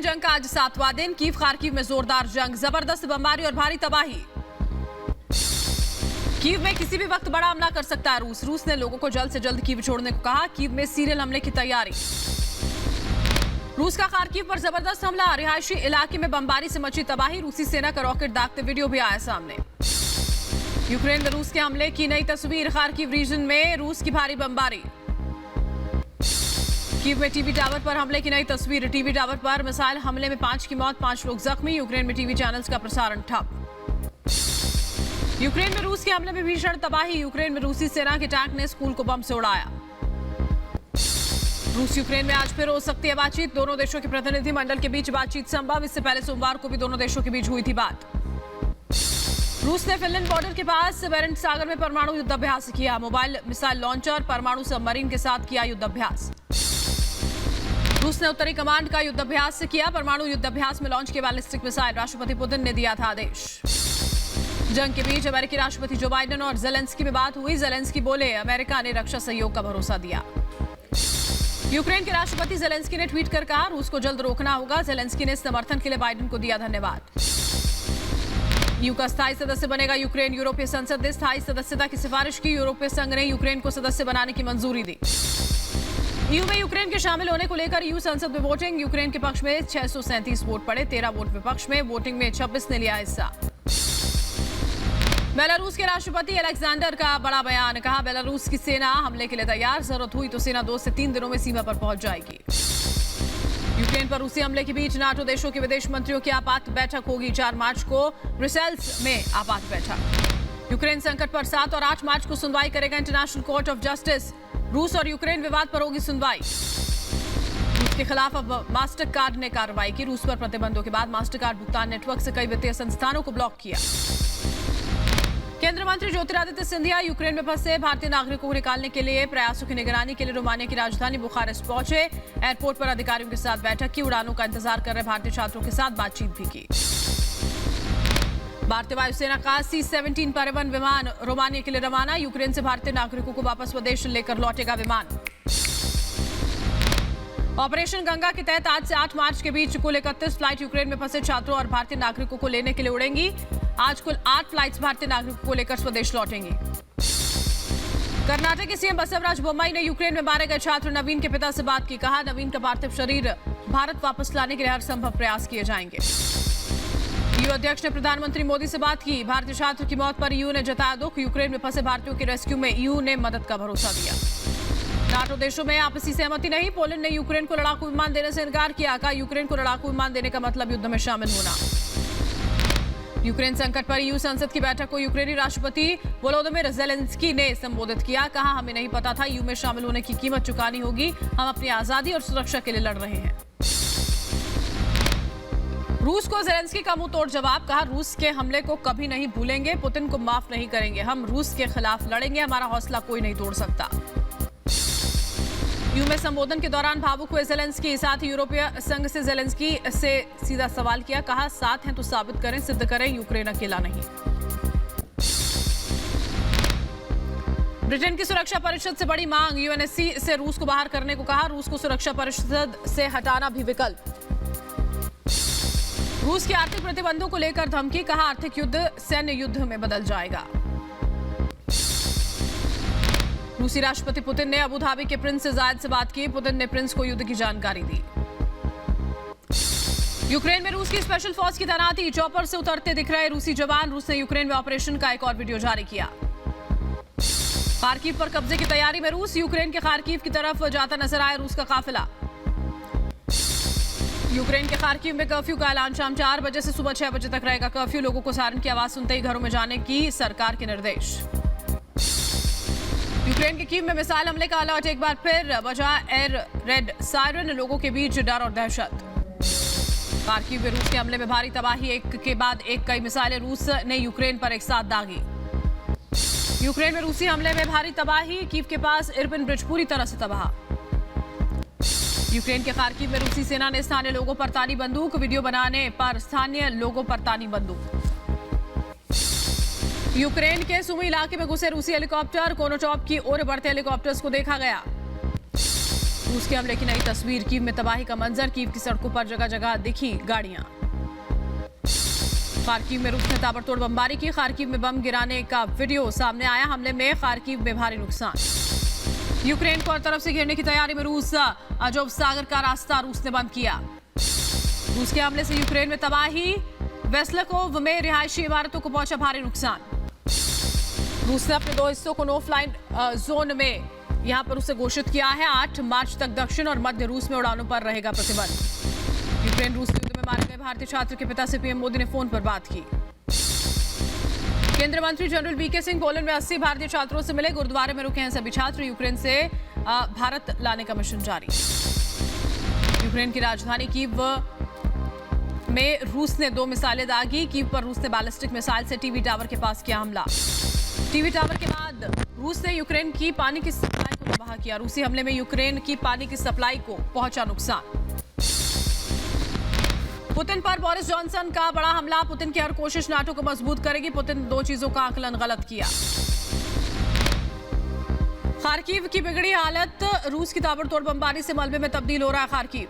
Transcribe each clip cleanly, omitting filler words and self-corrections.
Ukraine जंग का आज 7वां दिन। कीव खार्किव में जोरदार जंग, जबरदस्त बमबारी और भारी तबाही। कीव में किसी भी वक्त बड़ा हमला कर सकता है रूस ने लोगों को जल्द से जल्द कीव छोड़ने को कहा। कीव में सीरियल हमले की तैयारी। रूस का खार्किव पर जबरदस्त हमला, रिहायशी इलाके में बमबारी से मची तबाही। रूसी सेना का रॉकेट दागते वीडियो भी आया सामने। यूक्रेन में रूस के हमले की नई तस्वीर, खार्किव रीजन में रूस की भारी बमबारी। कीव में टीवी टावर पर हमले की नई तस्वीर, टीवी टावर पर मिसाइल हमले में 5 की मौत, 5 लोग जख्मी। यूक्रेन में टीवी चैनल्स का प्रसारण ठप। यूक्रेन में रूस के हमले में भीषण तबाही, यूक्रेन में रूसी सेना के टैंक ने स्कूल को बम से उड़ाया। रूस यूक्रेन में आज फिर हो सकती है बातचीत, दोनों देशों के प्रतिनिधि मंडल के बीच बातचीत संभव। इससे पहले सोमवार को भी दोनों देशों के बीच हुई थी बात। रूस ने फिनलैंड बॉर्डर के पास बेरेंट सागर में परमाणु युद्धाभ्यास किया। मोबाइल मिसाइल लॉन्चर, परमाणु सबमरीन के साथ किया युद्धाभ्यास। रूस ने उत्तरी कमांड का युद्धाभ्यास किया। परमाणु युद्धाभ्यास में लॉन्च किए बैलिस्टिक मिसाइल, राष्ट्रपति पुतिन ने दिया था आदेश। जंग के बीच अमेरिकी राष्ट्रपति जो बाइडेन और जेलेंस्की में बात हुई। जेलेंस्की बोले, अमेरिका ने रक्षा सहयोग का भरोसा दिया। यूक्रेन के राष्ट्रपति जेलेंस्की ने ट्वीट कर कहा, रूस को जल्द रोकना होगा। जेलेंस्की ने समर्थन के लिए बाइडेन को दिया धन्यवाद। ईयू का स्थायी सदस्य बनेगा यूक्रेन, यूरोपीय संसद ने स्थायी सदस्यता की सिफारिश की। यूरोपीय संघ ने यूक्रेन को सदस्य बनाने की मंजूरी दी। ईयू में यूक्रेन के शामिल होने को लेकर ईयू संसद में वोटिंग, यूक्रेन के पक्ष में 637 वोट पड़े, 13 वोट विपक्ष में। वोटिंग में 26 ने लिया हिस्सा। बेलारूस के राष्ट्रपति अलेक्जेंडर का बड़ा बयान, कहा बेलारूस की सेना हमले के लिए तैयार, जरूरत हुई तो सेना 2 से 3 दिनों में सीमा पर पहुंच जाएगी। यूक्रेन पर रूसी हमले के बीच नाटो देशों के विदेश मंत्रियों की आपात बैठक होगी 4 मार्च को, ब्रुसेल्स में आपात बैठक। यूक्रेन संकट पर 7 और 8 मार्च को सुनवाई करेगा इंटरनेशनल कोर्ट ऑफ जस्टिस। रूस और यूक्रेन विवाद पर होगी सुनवाई। रूस के खिलाफ अब मास्टर कार्ड ने कार्रवाई की। रूस पर प्रतिबंधों के बाद मास्टर कार्ड भुगतान नेटवर्क से कई वित्तीय संस्थानों को ब्लॉक किया। केंद्रीय मंत्री ज्योतिरादित्य सिंधिया यूक्रेन में फंसे भारतीय नागरिकों को निकालने के लिए प्रयासों की निगरानी के लिए रोमानिया की राजधानी बुखारेस्ट पहुंचे। एयरपोर्ट पर अधिकारियों के साथ बैठक की। उड़ानों का इंतजार कर रहे भारतीय छात्रों के साथ बातचीत भी की। भारतीय वायुसेना का C-17 परिवहन विमान रोमानिया के लिए रवाना। यूक्रेन से भारतीय नागरिकों को वापस स्वदेश लेकर लौटेगा विमान। ऑपरेशन गंगा के तहत आज से 8 मार्च के बीच कुल 31 फ्लाइट यूक्रेन में फंसे छात्रों और भारतीय नागरिकों को लेने के लिए उड़ेंगी। आज कुल 8 फ्लाइट्स भारतीय नागरिकों को लेकर स्वदेश लौटेंगी। कर्नाटक के सीएम बसवराज बोम्मई ने यूक्रेन में मारे गए छात्र नवीन के पिता से बात की। कहा, नवीन का पार्थिव शरीर भारत वापस लाने के लिए हर संभव प्रयास किए जाएंगे। ईयू अध्यक्ष ने प्रधानमंत्री मोदी से बात की। भारतीय छात्र की मौत पर ईयू ने जताया दुख। यूक्रेन में फंसे भारतीयों के रेस्क्यू में ईयू ने मदद का भरोसा दिया। नाटो देशों में आपसी सहमति नहीं, पोलैंड ने यूक्रेन को लड़ाकू विमान देने से इनकार किया। कहा, यूक्रेन को लड़ाकू विमान देने का मतलब युद्ध में शामिल होना। यूक्रेन संकट पर ईयू संसद की बैठक को यूक्रेनी राष्ट्रपति वोलोदिमिर जेलेंस्की ने संबोधित किया। कहा, हमें नहीं पता था ईयू में शामिल होने की कीमत चुकानी होगी। हम अपनी आजादी और सुरक्षा के लिए लड़ रहे हैं। रूस को जेलेंस्की का मुंह तोड़ जवाब। कहा, रूस के हमले को कभी नहीं भूलेंगे, पुतिन को माफ नहीं करेंगे। हम रूस के खिलाफ लड़ेंगे, हमारा हौसला कोई नहीं तोड़ सकता। ईयू में संबोधन के दौरान भावुक हुए जेलेंस्की। साथ ही यूरोपीय संघ से जेलेंस्की से सीधा सवाल किया। कहा, साथ हैं तो साबित करें, सिद्ध करें, यूक्रेन अकेला नहीं। ब्रिटेन की सुरक्षा परिषद से बड़ी मांग, यूएनएससी से रूस को बाहर करने को कहा। रूस को सुरक्षा परिषद से हटाना भी विकल्प। रूस की आर्थिक प्रतिबंधों को लेकर धमकी। कहा, आर्थिक युद्ध सैन्य युद्ध में बदल जाएगा। रूसी राष्ट्रपति पुतिन ने अबू धाबी के प्रिंस जायद से बात की। पुतिन ने प्रिंस को युद्ध की जानकारी दी। यूक्रेन में रूस की स्पेशल फोर्स की तैनाती, चॉपर से उतरते दिख रहे रूसी जवान। रूस ने यूक्रेन में ऑपरेशन का एक और वीडियो जारी किया। खार्किव पर कब्जे की तैयारी में रूस, यूक्रेन के खार्किव की तरफ जाता नजर आया रूस का काफिला। यूक्रेन के खार्किव में कर्फ्यू का ऐलान, शाम 4 बजे से सुबह 6 बजे तक रहेगा कर्फ्यू। लोगों को सायरन की आवाज सुनते ही घरों में जाने की सरकार के निर्देश। यूक्रेन के कीव में मिसाइल हमले का अलर्ट, एक बार फिर बजा एयर रेड सायरन। लोगों के बीच डर और दहशत। खार्किव में रूस के हमले में भारी तबाही, एक के बाद एक कई मिसाइलें रूस ने यूक्रेन पर एक साथ दागी। यूक्रेन में रूसी हमले में भारी तबाही, कीव के पास इरपिन ब्रिज पूरी तरह से तबाह। यूक्रेन के खार्किव में रूसी सेना ने स्थानीय लोगों पर तानी बंदूक, वीडियो बनाने पर स्थानीय लोगों पर तानी बंदूक। यूक्रेन के सुमी इलाके में घुसे रूसी हेलीकॉप्टर, कोनोटॉप की ओर बढ़ते हेलीकॉप्टर्स को देखा गया। रूस के हमले की नई तस्वीर, कीव में तबाही का मंजर, कीव की सड़कों पर जगह जगह दिखी गाड़ियां। खार्किव में रूस ने ताबड़तोड़ बमबारी की, खार्किव में बम गिराने का वीडियो सामने आया। हमले में खार्किव में भारी नुकसान। यूक्रेन को हर तरफ से घेरने की तैयारी में रूस, अजोव सागर का रास्ता रूस ने बंद किया। रूस के हमले से यूक्रेन में तबाही, वेस्लकोव में रिहायशी इमारतों को पहुंचा भारी नुकसान। रूस ने अपने 2 हिस्सों को नो फ्लाइट जोन में यहां पर उसे घोषित किया है। 8 मार्च तक दक्षिण और मध्य रूस में उड़ानों पर रहेगा प्रतिबंध। यूक्रेन रूस युद्ध में मारे गए भारतीय छात्र के पिता से पीएम मोदी ने फोन पर बात की। केंद्रीय मंत्री जनरल वीके सिंह पोलैंड में 80 भारतीय छात्रों से मिले, गुरुद्वारे में रुके हैं सभी छात्र। यूक्रेन से भारत लाने का मिशन जारी। यूक्रेन की राजधानी कीव में रूस ने 2 मिसाइलें दागी। कीव पर रूस ने बैलिस्टिक मिसाइल से टीवी टावर के पास किया हमला। टीवी टावर के बाद रूस ने यूक्रेन की पानी की सप्लाई को तबाह किया। रूसी हमले में यूक्रेन की पानी की सप्लाई को पहुंचा नुकसान। पुतिन पर बोरिस जॉनसन का बड़ा हमला, पुतिन की हर कोशिश नाटो को मजबूत करेगी। पुतिन 2 चीजों का आकलन गलत किया। खार्किव की बिगड़ी हालत, रूस की ताबड़तोड़ बमबारी से मलबे में तब्दील हो रहा है खार्किव।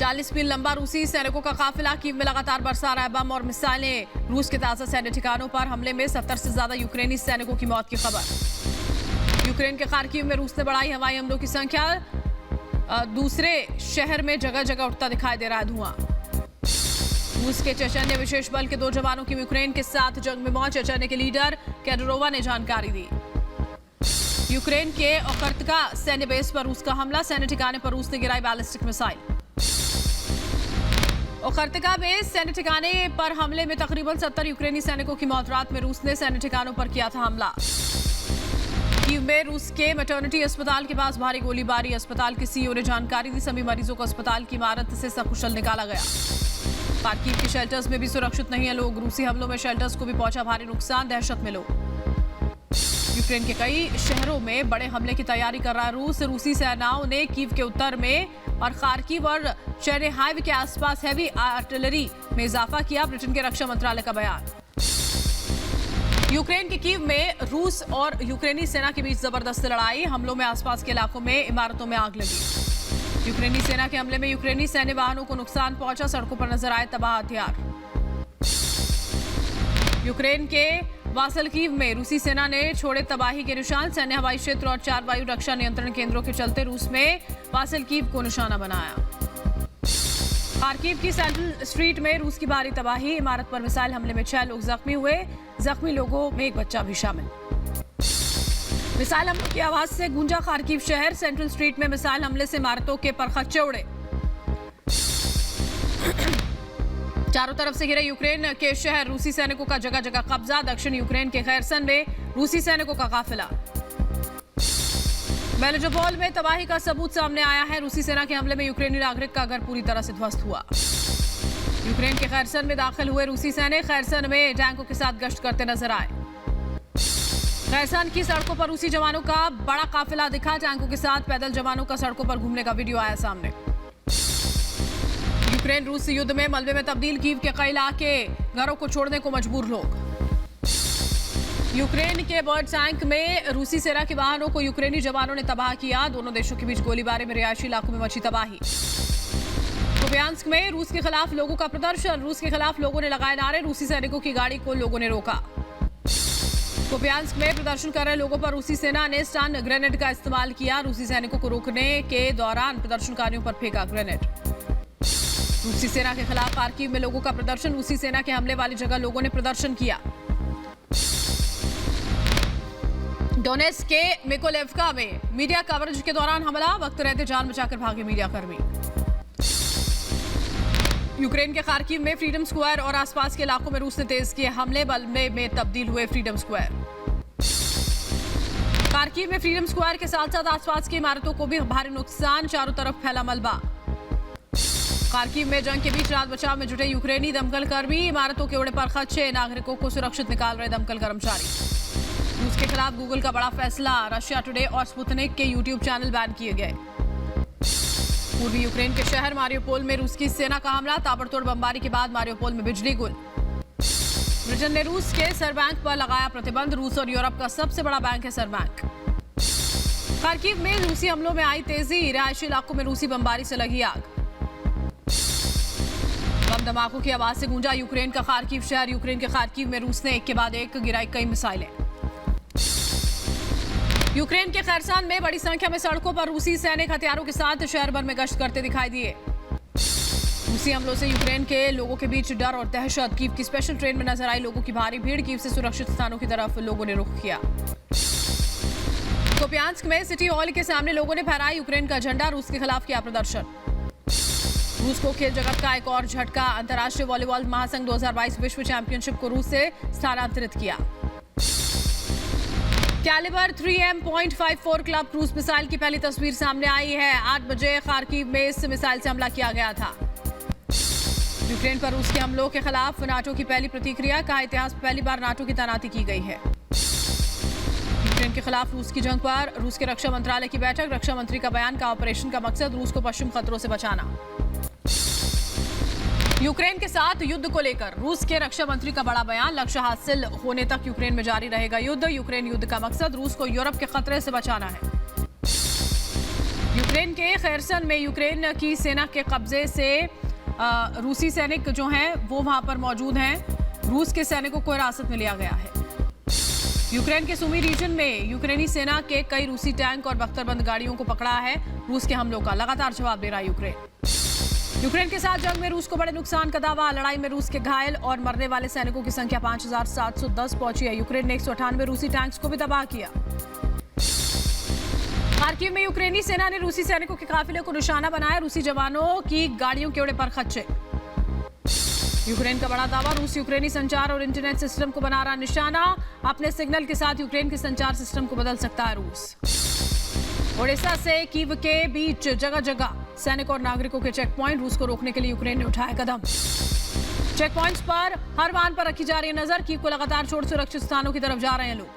40 मील लंबा रूसी सैनिकों का काफिला कीव में लगातार बरसा रहा है बम और मिसाइलें। रूस के ताजा सैन्य ठिकानों पर हमले में 70 से ज्यादा यूक्रेनी सैनिकों की मौत की खबर। यूक्रेन के खार्किव में रूस ने बढ़ाई हवाई हमलों की संख्या। दूसरे शहर में जगह जगह उठता दिखाई दे रहा है धुआं। रूस के चेचन्य विशेष बल के 2 जवानों की यूक्रेन के साथ जंग में मौत, चेचन्य के लीडर कैडरोवा ने जानकारी दी। यूक्रेन के ओखर्तका सैन्य बेस पर रूस का हमला, सैन्य ठिकाने पर रूस ने गिराई बैलिस्टिक मिसाइल। ओखर्तका बेस सैन्य ठिकाने पर हमले में तकरीबन 70 यूक्रेनी सैनिकों की मौत। रात में रूस ने सैन्य ठिकानों पर किया था हमला। कीव में रूस के मैटरनिटी अस्पताल के पास भारी गोलीबारी, अस्पताल के सीईओ ने जानकारी दी। सभी मरीजों को अस्पताल की इमारत से सकुशल निकाला गया। खार्किव के शेल्टर्स में भी सुरक्षित नहीं है लोग। रूसी हमलों में शेल्टर्स को भी पहुंचा भारी नुकसान, दहशत में लोग। यूक्रेन के कई शहरों में बड़े हमले की तैयारी कर रहा है रूस। रूसी सेनाओं ने कीव के उत्तर में और खार्किव और चेरेहाइव के आसपास हैवी आर्टिलरी में इजाफा किया, ब्रिटेन के रक्षा मंत्रालय का बयान। यूक्रेन के कीव में रूस और यूक्रेनी सेना के बीच जबरदस्त लड़ाई, हमलों में आसपास के इलाकों में इमारतों में आग लगी। यूक्रेनी सेना के हमले में यूक्रेनी सैन्य वाहनों को नुकसान पहुंचा, सड़कों पर नजर आए तबाह हथियार। यूक्रेन के वासलकीव में रूसी सेना ने छोड़े तबाही के निशान, सैन्य हवाई क्षेत्र और 4 वायु रक्षा नियंत्रण केंद्रों के चलते रूस में वासलकीव को निशाना बनाया। खार्किव की सेंट्रल स्ट्रीट में रूस की भारी तबाही, इमारत पर मिसाइल हमले में 6 लोग जख्मी हुए, जख्मी लोगों में एक बच्चा भी शामिल। मिसाइल हमलों की आवाज से गूंजा खार्किव शहर, सेंट्रल स्ट्रीट में मिसाइल हमले से इमारतों के परखच्चे उड़े। चारों तरफ से घिरे यूक्रेन के शहर, रूसी सैनिकों का जगह जगह कब्जा। दक्षिण यूक्रेन के खैरसन में रूसी सैनिकों का काफिला। मेलिटोपोल में तबाही का सबूत सामने आया है। रूसी सेना के हमले में यूक्रेनी नागरिक का घर पूरी तरह से ध्वस्त हुआ। यूक्रेन के खैरसन में दाखिल हुए रूसी सैनिक खैरसन में टैंकों के साथ गश्त करते नजर आए। खैरसन की सड़कों पर रूसी जवानों का बड़ा काफिला दिखा, टैंकों के साथ पैदल जवानों का सड़कों पर घूमने का वीडियो आया सामने। यूक्रेन रूस युद्ध में मलबे में तब्दील, कीव के कई इलाके घरों को छोड़ने को मजबूर लोग। यूक्रेन के बर्ड टैंक में रूसी सेना के वाहनों को यूक्रेनी जवानों ने तबाह किया। दोनों देशों के बीच गोलीबारी में रिहायशी इलाकों में मची तबाही। कुपियांस्क में रूस के खिलाफ लोगों का प्रदर्शन, रूस के खिलाफ लोगों ने लगाए नारे, रूसी सैनिकों की गाड़ी को लोगों ने रोका। कुपियांस्क में प्रदर्शन कर रहे लोगों पर रूसी सेना ने स्टन ग्रेनेड का इस्तेमाल किया। रूसी सैनिकों को रोकने के दौरान प्रदर्शनकारियों पर फेंका ग्रेनेड। रूसी सेना के खिलाफ खार्किव में लोगों का प्रदर्शन, रूसी सेना के हमले वाली जगह लोगों ने प्रदर्शन किया। डोनेट्स्क के मिकोलेवका में मीडिया कवरेज के दौरान हमला, वक्त रहते जान बचाकर भागे मीडिया कर्मी। यूक्रेन के खार्किव में फ्रीडम स्क्वायर और आसपास के इलाकों में रूस ने तेज किए हमले, मलबे में तब्दील हुए फ्रीडम स्क्वायर। खार्किव में फ्रीडम स्क्वायर के साथ साथ आसपास की इमारतों को भी भारी नुकसान, चारों तरफ फैला मलबा। खार्किव में जंग के बीच रात बचाव में जुटे यूक्रेनी दमकल कर्मी, इमारतों के उड़े पर खदशे, नागरिकों को सुरक्षित निकाल रहे दमकल कर्मचारी। रूस के खिलाफ गूगल का बड़ा फैसला, रशिया टुडे और स्पुतनिक के यूट्यूब चैनल बैन किए गए। पूर्वी यूक्रेन के शहर मारियोपोल में रूस की सेना का हमला, ताबड़तोड़ बमबारी के बाद मारियोपोल में बिजली गुल। ब्रिटेन ने रूस के सरबैंक पर लगाया प्रतिबंध, रूस और यूरोप का सबसे बड़ा बैंक है सरबैंक। खार्किव में रूसी हमलों में आई तेजी, रिहायशी इलाकों में रूसी बमबारी से लगी आग। बम धमाकों की आवाज से गूंजा यूक्रेन का खार्किव शहर। यूक्रेन के खार्किव में रूस ने एक के बाद एक गिराई कई मिसाइलें। यूक्रेन के खैरसान में बड़ी संख्या में सड़कों पर रूसी सैनिक हथियारों के साथ शहर भर में गश्त करते दिखाई दिए। रूसी हमलों से यूक्रेन के लोगों के बीच डर और दहशत। कीव की स्पेशल ट्रेन में नजर आई लोगों की भारी भीड़। कीव से सुरक्षित स्थानों की तरफ लोगों ने रुख किया। कुपियांस्क में सिटी हॉल के सामने लोगों ने फहराया यूक्रेन का झंडा। रूस के खिलाफ किया प्रदर्शन। रूस को खेल जगत का एक और झटका। अंतर्राष्ट्रीय वॉलीबॉल महासंघ 2022 विश्व चैंपियनशिप को रूस से स्थानांतरित किया। Calibre 3M.54 club cruise missile की पहली तस्वीर सामने आई है। 8 बजे खार्किव में इस मिसाइल से हमला किया गया था। यूक्रेन पर रूस के हमलों के खिलाफ नाटो की पहली प्रतिक्रिया। कहा इतिहास में पहली बार नाटो की तैनाती की गई है। यूक्रेन के खिलाफ रूस की जंग पर रूस के रक्षा मंत्रालय की बैठक। रक्षा मंत्री का बयान। का ऑपरेशन का मकसद रूस को पश्चिम खतरों से बचाना। यूक्रेन के साथ युद्ध को लेकर रूस के रक्षा मंत्री का बड़ा बयान। लक्ष्य हासिल होने तक यूक्रेन में जारी रहेगा युद्ध। यूक्रेन युद्ध का मकसद रूस को यूरोप के खतरे से बचाना है। यूक्रेन के खैरसन में यूक्रेन की सेना के कब्जे से रूसी सैनिक जो हैं वो वहां पर मौजूद हैं। रूस के सैनिकों को हिरासत में लिया गया है। यूक्रेन के सुमी रीजन में यूक्रेनी सेना के कई रूसी टैंक और बख्तरबंद गाड़ियों को पकड़ा है। रूस के हमलों का लगातार जवाब दे रहा है यूक्रेन। यूक्रेन के साथ जंग में रूस को बड़े नुकसान का दावा। लड़ाई में रूस के घायल और मरने वाले सैनिकों की संख्या 5710 पहुंची है। यूक्रेन ने 198 रूसी टैंक्स को भी तबाह किया। खार्किव में यूक्रेनी सेना ने रूसी सैनिकों के काफिले को निशाना बनाया। रूसी जवानों की गाड़ियों के उड़े पर खच्चे। यूक्रेन का बड़ा दावा। रूस यूक्रेनी संचार और इंटरनेट सिस्टम को बना रहा निशाना। अपने सिग्नल के साथ यूक्रेन के संचार सिस्टम को बदल सकता है रूस। ओडिशा से कीव के बीच जगह जगह सैनिक और नागरिकों के चेक पॉइंट। रूस को रोकने के लिए यूक्रेन ने उठाया कदम। चेक पॉइंट्स पर हर वाहन पर रखी जा रही है नजर। कीव को लगातार छोड़ सुरक्षित स्थानों की तरफ जा रहे हैं लोग।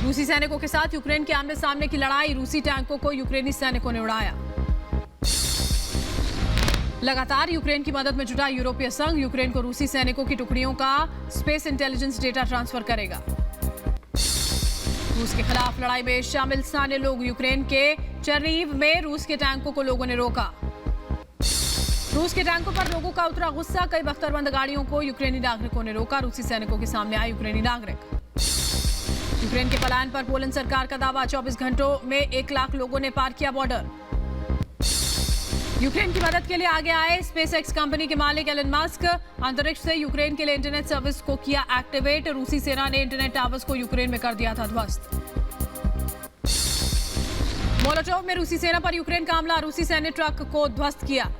रूसी सैनिकों के साथ यूक्रेन के आमने सामने की लड़ाई। रूसी टैंकों को यूक्रेनी सैनिकों ने उड़ाया। लगातार यूक्रेन की मदद में जुटा यूरोपीय संघ। यूक्रेन को रूसी सैनिकों की टुकड़ियों का स्पेस इंटेलिजेंस डेटा ट्रांसफर करेगा। रूस के खिलाफ लड़ाई में शामिल स्थानीय लोग। यूक्रेन के चर्नीव में रूस के टैंकों को लोगों ने रोका। रूस के टैंकों पर लोगों का उतरा गुस्सा। कई बख्तरबंद गाड़ियों को यूक्रेनी नागरिकों ने रोका। रूसी सैनिकों के सामने आए यूक्रेनी नागरिक। यूक्रेन के पलायन पर पोलैंड सरकार का दावा। 24 घंटों में 1 लाख लोगों ने पार किया बॉर्डर। यूक्रेन की मदद के लिए आगे आए स्पेसएक्स कंपनी के मालिक एलन मस्क। अंतरिक्ष से यूक्रेन के लिए इंटरनेट सर्विस को किया एक्टिवेट। रूसी सेना ने इंटरनेट टावर्स को यूक्रेन में कर दिया था ध्वस्त। मोलोटोव में रूसी सेना पर यूक्रेन का हमला। रूसी सैन्य ट्रक को ध्वस्त किया।